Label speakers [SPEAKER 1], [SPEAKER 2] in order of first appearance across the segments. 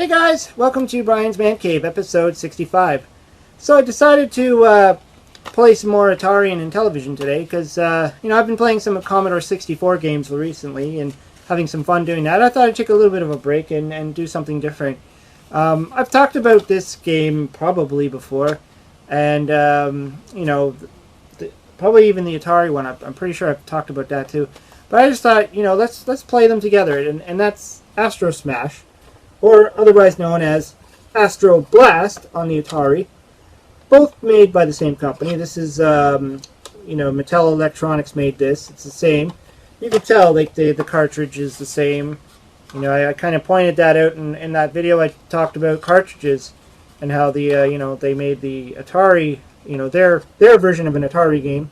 [SPEAKER 1] Hey guys, welcome to Brian's Man Cave, episode 65. So I decided to play some more Atari and Intellivision today because, I've been playing some Commodore 64 games recently and having some fun doing that. I thought I'd take a little bit of a break and do something different. I've talked about this game probably before, and, probably even the Atari one. I'm pretty sure I've talked about that too. But I just thought, let's play them together, and that's Astrosmash, or otherwise known as Astroblast on the Atari, both made by the same company. This is, Mattel Electronics made this. It's the same. You can tell, like, the cartridge is the same. I kind of pointed that out in that video. I talked about cartridges and how the, they made the Atari, their version of an Atari game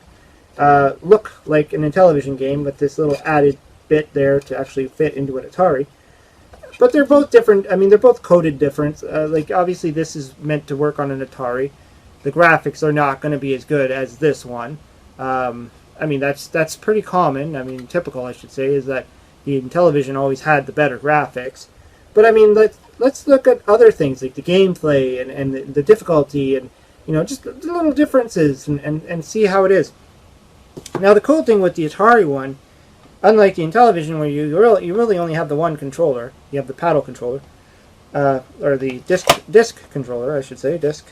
[SPEAKER 1] look like an Intellivision game with this little added bit there to actually fit into an Atari. But they're both different. I mean, they're both coded different. Obviously, this is meant to work on an Atari. The graphics are not going to be as good as this one. That's pretty common. I mean, typical, I should say, is that the Intellivision always had the better graphics. But, I mean, let's look at other things, like the gameplay and the difficulty and, just the little differences and see how it is. Now, the cool thing with the Atari one, unlike the Intellivision, where you really only have the one controller, you have the paddle controller, or the disc controller, I should say, disc.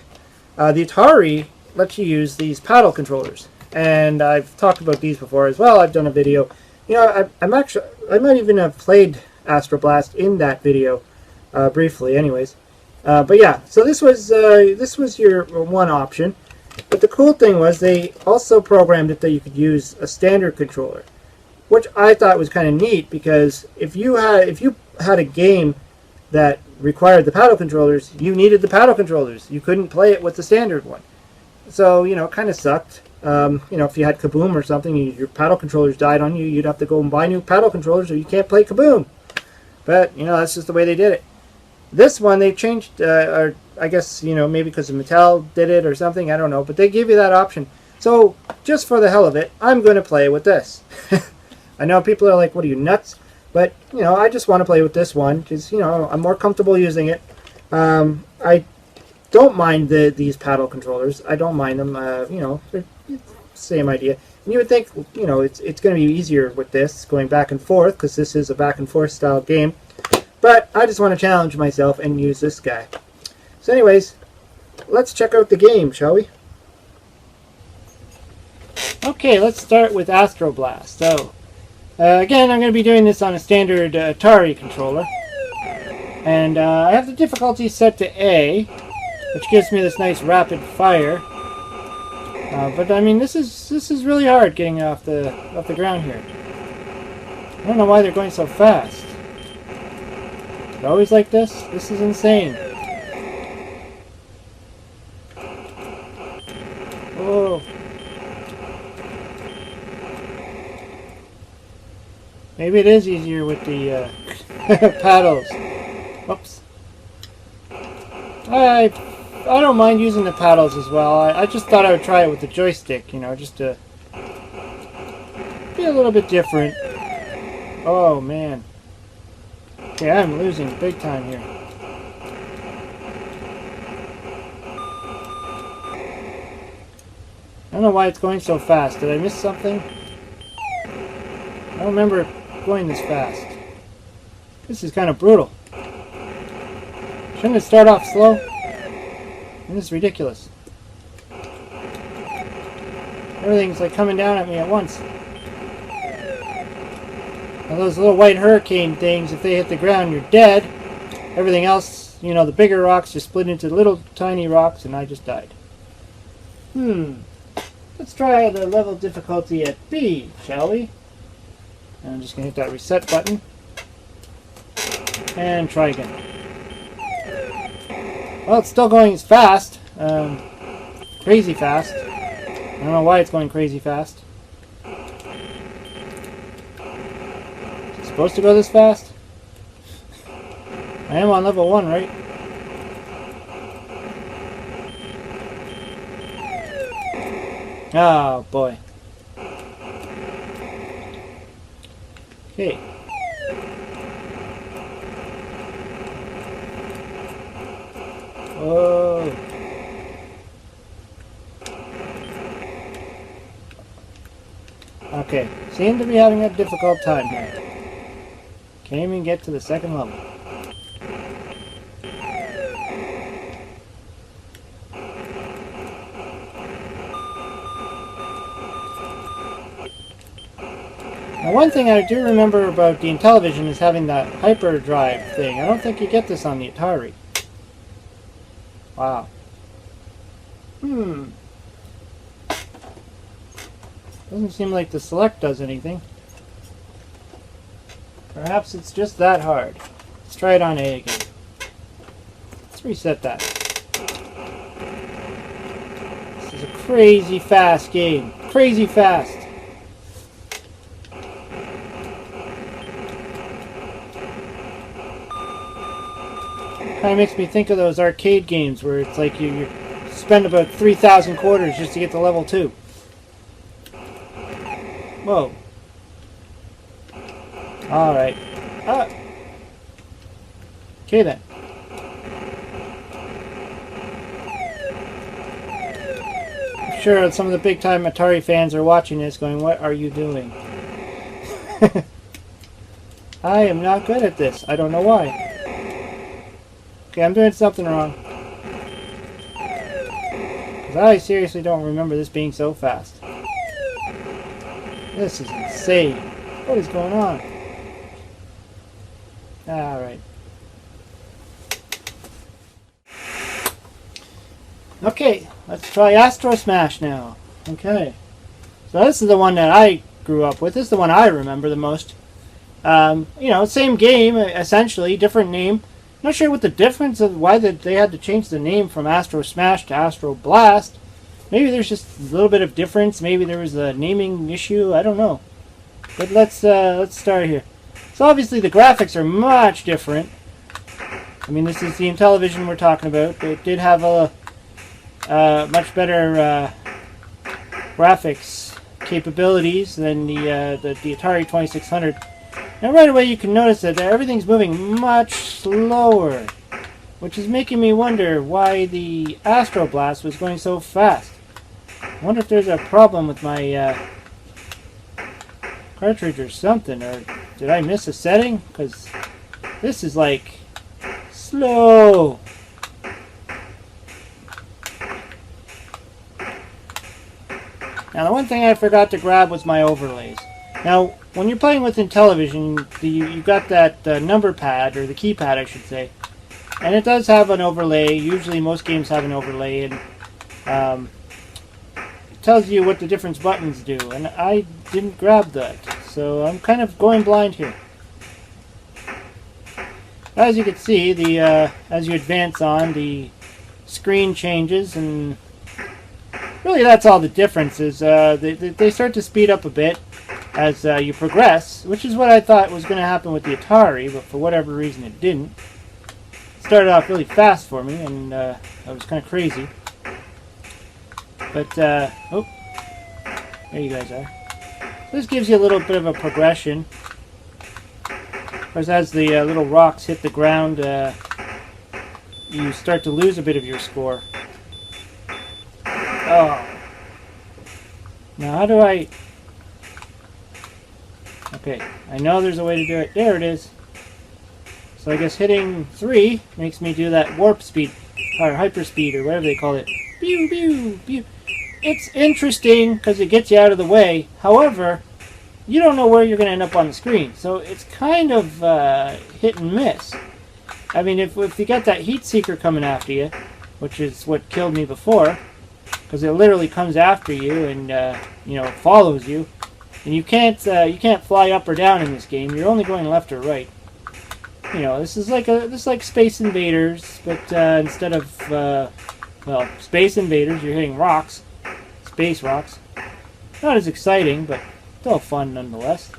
[SPEAKER 1] The Atari lets you use these paddle controllers, and I've talked about these before as well. I've done a video. I might even have played Astroblast in that video, briefly, anyways. But yeah, so this was your one option. But the cool thing was they also programmed it that you could use a standard controller, which I thought was kind of neat, because if you had a game that required the paddle controllers, you needed the paddle controllers. You couldn't play it with the standard one. So, it kind of sucked. If you had Kaboom or something, your paddle controllers died on you, you'd have to go and buy new paddle controllers or you can't play Kaboom. But, that's just the way they did it. This one, they changed, or I guess, maybe because Mattel did it or something, I don't know. But they give you that option. So, just for the hell of it, I'm going to play with this. I know people are like, what are you, nuts? But, I just want to play with this one because, I'm more comfortable using it. I don't mind these paddle controllers. I don't mind them. They're same idea. And you would think, it's going to be easier with this, going back and forth, because this is a back and forth style game. But I just want to challenge myself and use this guy. So anyways, let's check out the game, shall we? Okay, let's start with Astroblast. So, again, I'm going to be doing this on a standard Atari controller. And I have the difficulty set to A, which gives me this nice rapid fire. But I mean, this is really hard getting off the ground here. I don't know why they're going so fast. Is it always like this? This is insane. Oh. Maybe it is easier with the paddles. Whoops. I don't mind using the paddles as well. I just thought I would try it with the joystick, just to be a little bit different. Oh, man. Okay, I'm losing big time here. I don't know why it's going so fast. Did I miss something? I don't remember going this fast. This is kind of brutal. Shouldn't it start off slow? This is ridiculous. Everything's like coming down at me at once. Now those little white hurricane things, if they hit the ground, you're dead. Everything else, the bigger rocks just split into little tiny rocks, and I just died. Let's try the level difficulty at B, shall we? And I'm just going to hit that reset button. And try again. Well, it's still going fast. Crazy fast. I don't know why it's going crazy fast. Is it supposed to go this fast? I am on level 1, right? Oh, boy. Okay. Whoa. Okay, seem to be having a difficult time here. Can't even get to the second level. Now, one thing I do remember about the Intellivision is having that hyperdrive thing. I don't think you get this on the Atari. Wow. Doesn't seem like the select does anything. Perhaps it's just that hard. Let's try it on A again. Let's reset that. This is a crazy fast game. Crazy fast. Kind of makes me think of those arcade games where it's like you spend about 3,000 quarters just to get to level 2. Whoa. Alright. Okay then. I'm sure some of the big time Atari fans are watching this going, what are you doing? I am not good at this. I don't know why. Okay, I'm doing something wrong. Because I seriously don't remember this being so fast. This is insane. What is going on? Alright. Okay, let's try Astrosmash now. Okay. So this is the one that I grew up with. This is the one I remember the most. You know, same game, essentially, different name. Not sure what the difference of why they had to change the name from Astrosmash to Astroblast. Maybe there's just a little bit of difference. Maybe there was a naming issue. I don't know. But let's start here. So obviously the graphics are much different. I mean, this is the Intellivision we're talking about. It did have a much better graphics capabilities than the Atari 2600. Now right away you can notice that everything's moving much slower, which is making me wonder why the Astroblast was going so fast. I wonder if there's a problem with my cartridge or something, or did I miss a setting? Because this is like slow. Now the one thing I forgot to grab was my overlays. Now when you're playing with Intellivision, you got that number pad, or the keypad I should say, and it does have an overlay. Usually most games have an overlay, and it tells you what the different buttons do, and I didn't grab that, so I'm kind of going blind here. As you can see, as you advance on, the screen changes, and really that's all the difference is. They start to speed up a bit as you progress, which is what I thought was going to happen with the Atari, but for whatever reason it didn't. It started off really fast for me, and I was kind of crazy. But, oh, there you guys are. This gives you a little bit of a progression. Of course, as the little rocks hit the ground, you start to lose a bit of your score. Oh. Now, how do I... Okay, I know there's a way to do it. There it is. So I guess hitting 3 makes me do that warp speed, or hyper speed, or whatever they call it. Pew, pew, pew. It's interesting because it gets you out of the way. However, you don't know where you're going to end up on the screen. So it's kind of hit and miss. I mean, if you get that heat seeker coming after you, which is what killed me before, because it literally comes after you and you know, it follows you. And you can't fly up or down in this game. You're only going left or right. You know, this is like Space Invaders, but instead of well, Space Invaders, you're hitting rocks, space rocks. Not as exciting, but still fun nonetheless.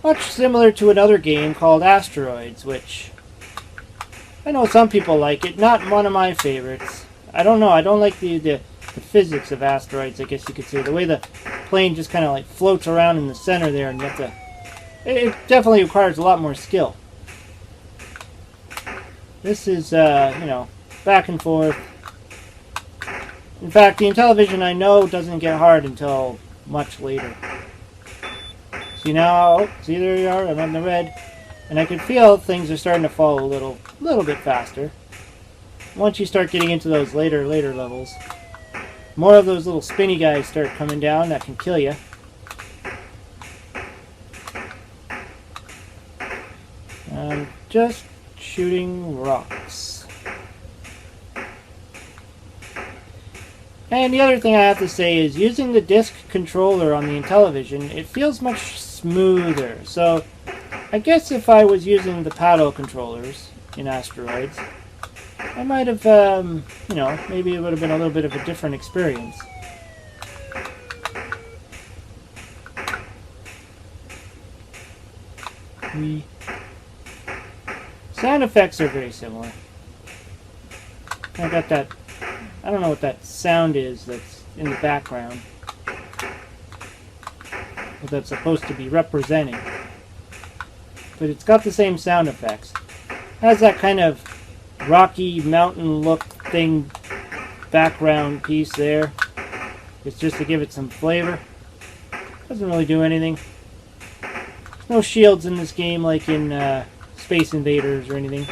[SPEAKER 1] Much similar to another game called Asteroids, which I know some people like it. Not one of my favorites. I don't know. I don't like the physics of Asteroids, I guess you could say. The way the plane just kind of like floats around in the center there, and you have to... It definitely requires a lot more skill. This is, you know, back and forth. In fact, the Intellivision I know doesn't get hard until much later. See now, oh, see there you are, I'm on the red. And I can feel things are starting to fall a little bit faster. Once you start getting into those later levels, more of those little spinny guys start coming down that can kill you. I'm just shooting rocks. And the other thing I have to say is using the disc controller on the Intellivision, it feels much smoother. So I guess if I was using the paddle controllers in Asteroids, I might have, you know, maybe it would have been a little bit of a different experience. The sound effects are very similar. I got that, I don't know what that sound is that's in the background, what that's supposed to be representing. But it's got the same sound effects. It has that kind of rocky mountain look thing background piece there. It's just to give it some flavor. Doesn't really do anything. There's no shields in this game like in Space Invaders or anything.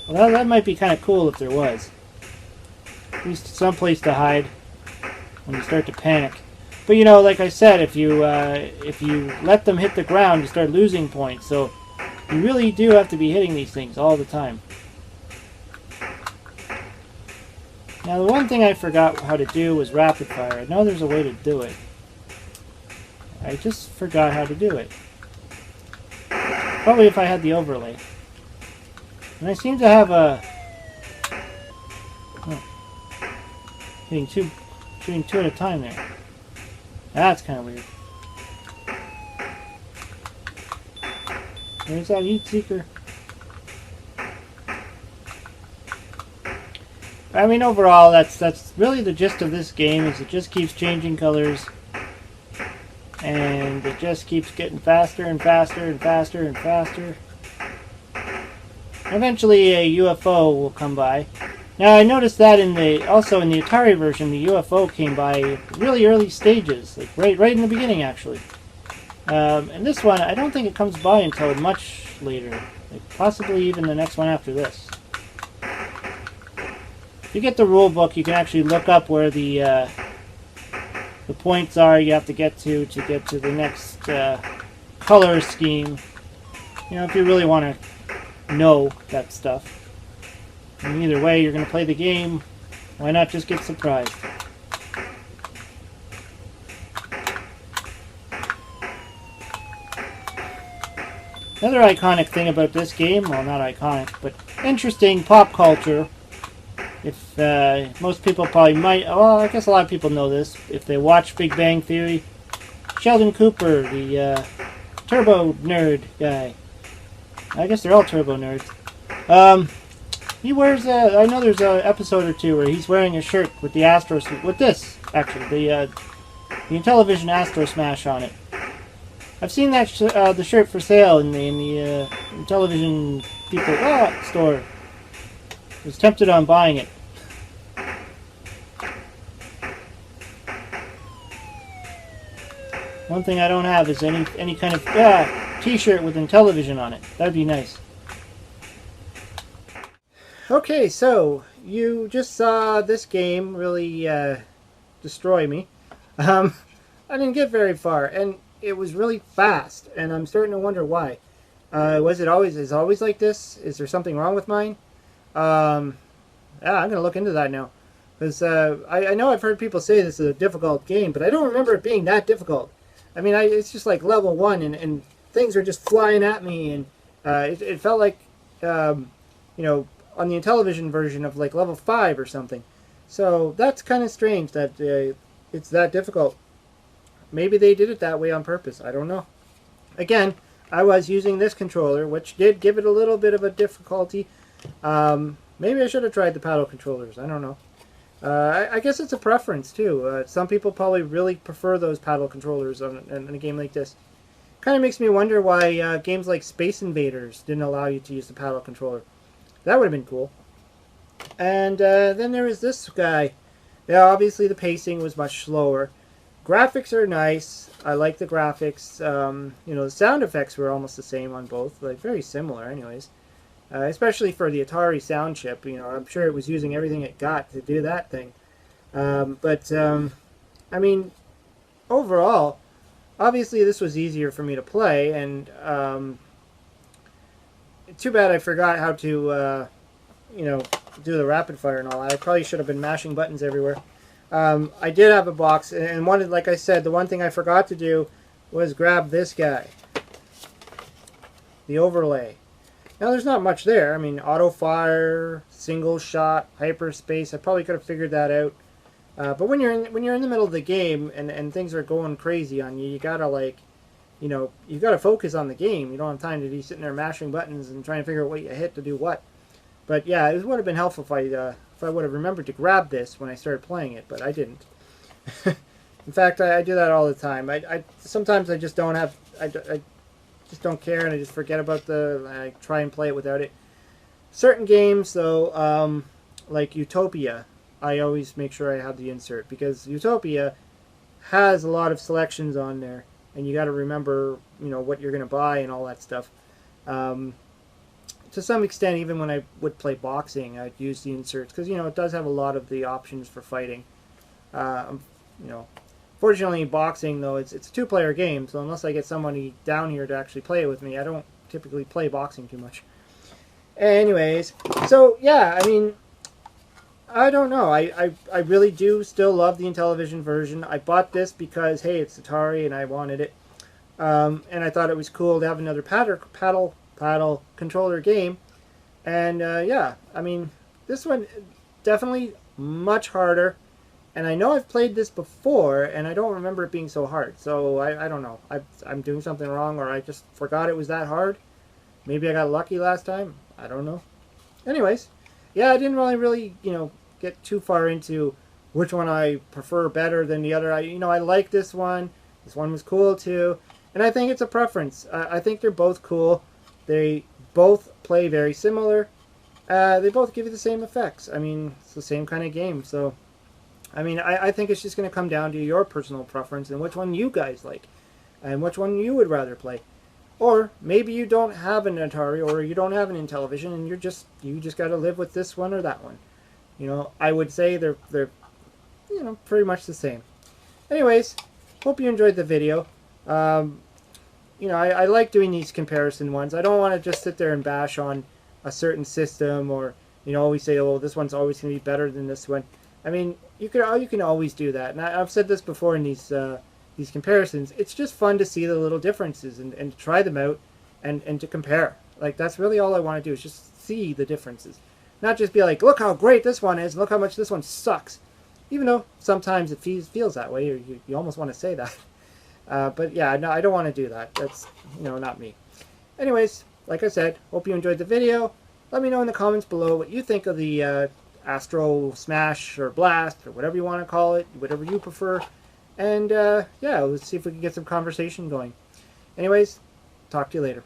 [SPEAKER 1] Well, that might be kind of cool if there was. At least some place to hide when you start to panic. But you know, like I said, if you let them hit the ground, you start losing points. So you really do have to be hitting these things all the time. Now, the one thing I forgot how to do was rapid fire. I know there's a way to do it. I just forgot how to do it. Probably if I had the overlay. And I seem to have a... Oh, shooting two at a time there. That's kind of weird. There's that heat seeker. I mean, overall, that's really the gist of this game. Is it just keeps changing colors, and it just keeps getting faster and faster and faster and faster. Eventually, a UFO will come by. Now, I noticed that also in the Atari version, the UFO came by really early stages, like right in the beginning, actually. And this one, I don't think it comes by until much later, like possibly even the next one after this. If you get the rule book, you can actually look up where the points are you have to get to the next color scheme. You know, if you really want to know that stuff. And either way, you're going to play the game. Why not just get surprised? Another iconic thing about this game, well, not iconic, but interesting pop culture. If most people probably might, well, I guess a lot of people know this if they watch Big Bang Theory. Sheldon Cooper, the turbo nerd guy. I guess they're all turbo nerds. He wears I know there's an episode or two where he's wearing a shirt with the Astro, with this actually, the Intellivision Astrosmash on it. I've seen that the shirt for sale in the Intellivision people store. I was tempted on buying it. One thing I don't have is any kind of t-shirt with Intellivision on it. That'd be nice. Okay, so you just saw this game really destroy me. I didn't get very far, and it was really fast, and I'm starting to wonder why. Is it always like this? Is there something wrong with mine? Yeah, I'm going to look into that now. Because I know I've heard people say this is a difficult game, but I don't remember it being that difficult. I mean, it's just like level 1, and things are just flying at me, and it felt like, you know, on the Intellivision version of like level 5 or something. So that's kind of strange that it's that difficult. Maybe they did it that way on purpose. I don't know. Again, I was using this controller, which did give it a little bit of a difficulty. Maybe I should have tried the paddle controllers. I don't know. I guess it's a preference, too. Some people probably really prefer those paddle controllers in a game like this. Kind of makes me wonder why games like Space Invaders didn't allow you to use the paddle controller. That would have been cool. And then there was this guy. Yeah, obviously the pacing was much slower. Graphics are nice. I like the graphics. You know, the sound effects were almost the same on both, like very similar, anyways. Especially for the Atari sound chip. You know, I'm sure it was using everything it got to do that thing. I mean, overall, obviously this was easier for me to play, and too bad I forgot how to, you know, do the rapid fire and all that. I probably should have been mashing buttons everywhere. I did have a box, and one, like I said, the one thing I forgot to do was grab this guy, the overlay. Now there's not much there. I mean, auto fire, single shot, hyperspace. I probably could have figured that out. But when you're in the middle of the game and things are going crazy on you, you gotta, like, you know, you gotta focus on the game. You don't have time to be sitting there mashing buttons and trying to figure out what you hit to do what. But yeah, it would have been helpful if I would have remembered to grab this when I started playing it, but I didn't. In fact, I do that all the time. I sometimes I just don't have I just don't care, and I just forget about I try and play it without it. Certain games though, like Utopia, I always make sure I have the insert, because Utopia has a lot of selections on there, and you got to remember, you know, what you're going to buy and all that stuff. To some extent, even when I would play boxing, I'd use the inserts, because, you know, it does have a lot of the options for fighting. You know, fortunately, boxing, though, it's a two-player game, so unless I get somebody down here to actually play it with me, I don't typically play boxing too much. Anyways, so, yeah, I mean, I don't know. I really do still love the Intellivision version. I bought this because, hey, it's Atari, and I wanted it. And I thought it was cool to have another paddle controller game. And, yeah, I mean, this one definitely much harder. And I know I've played this before, and I don't remember it being so hard. So, I don't know. I'm doing something wrong, or I just forgot it was that hard. Maybe I got lucky last time. I don't know. Anyways, yeah, I didn't really, you know, get too far into which one I prefer better than the other. You know, I like this one. This one was cool, too. And I think it's a preference. I think they're both cool. They both play very similar. They both give you the same effects. I mean, it's the same kind of game. So, I mean, I think it's just going to come down to your personal preference and which one you guys like, and which one you would rather play. Or maybe you don't have an Atari, or you don't have an Intellivision, and you just got to live with this one or that one. You know, I would say they're you know, pretty much the same. Anyways, hope you enjoyed the video. You know, I like doing these comparison ones. I don't want to just sit there and bash on a certain system, or, you know, always say, oh, this one's always going to be better than this one. I mean, you can always do that. And I've said this before in these comparisons. It's just fun to see the little differences and to try them out and to compare. Like, that's really all I want to do, is just see the differences. Not just be like, look how great this one is, and look how much this one sucks. Even though sometimes it feels that way, or you almost want to say that. But yeah, no, I don't want to do that. That's, you know, not me. Anyways, like I said, hope you enjoyed the video. Let me know in the comments below what you think of the Astrosmash or Blast, or whatever you want to call it, whatever you prefer. And yeah, let's see if we can get some conversation going. Anyways, talk to you later.